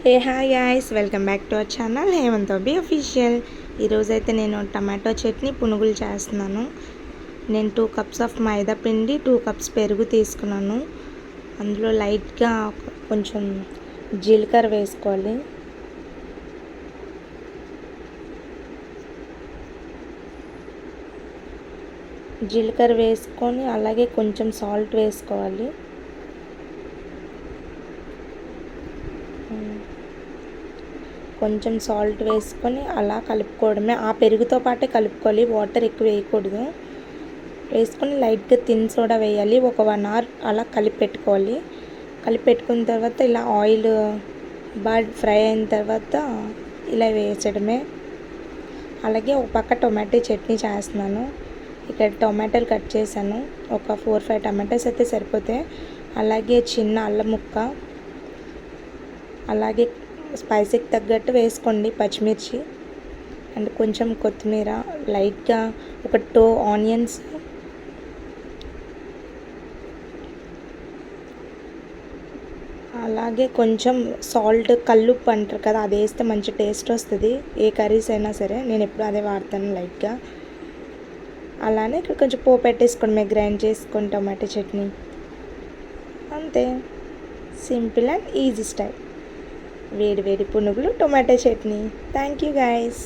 Hey hi guys, welcome back to our channel Hemanth B official. ఈరోజైతే నేను tomato chutney పునుగులు చేస్తున్నాను. నేను 2 కప్స్ ఆఫ్ మైదా పిండి, 2 కప్స్ పెరుగు తీసుకున్నాను. అందులో లైట్గా కొంచెం జీలకర్ర వేసుకోవాలి. జీలకర్ర వేసుకొని అలాగే కొంచెం సాల్ట్ వేసుకోవాలి. కొంచెం సాల్ట్ వేసుకొని అలా కలుపుకోవడమే. ఆ పెరుగుతో పాటే కలుపుకోవాలి, వాటర్ ఎక్కువ వేయకూడదు. వేసుకొని లైట్గా తిన్ సోడా వేయాలి. ఒక 1 అవర్ అలా కలిపి పెట్టుకోవాలి. కలిపి పెట్టుకున్న తర్వాత ఇలా ఆయిల్ బాగా ఫ్రై అయిన తర్వాత ఇలా వేసడమే. అలాగే ఒక పక్క టొమాటో చట్నీ చేస్తున్నాను. ఇక్కడ టొమాటోలు కట్ చేశాను. ఒక 4-5 టమాటోస్ అయితే సరిపోతాయి. అలాగే చిన్న అల్లం ముక్క, అలాగే స్పైసీకి తగ్గట్టు వేసుకోండి పచ్చిమిర్చి అండ్ కొంచెం కొత్తిమీర, లైట్గా ఒక 2 ఆనియన్స్, అలాగే కొంచెం సాల్ట్, కల్లుప్పు అంటారు కదా, అది వేస్తే మంచి టేస్ట్ వస్తుంది ఏ కర్రీస్ అయినా సరే. నేను ఎప్పుడు అదే వాడతాను లైట్గా. అలానే ఇక్కడ కొంచెం పోపు పెట్టేసుకోండి, మేము గ్రైండ్ చేసుకొని టమాటో చట్నీ. అంతే, సింపుల్ అండ్ ఈజీ స్టైల్ వేడి వేడి పునుగులు tomato chutney. Thank you guys.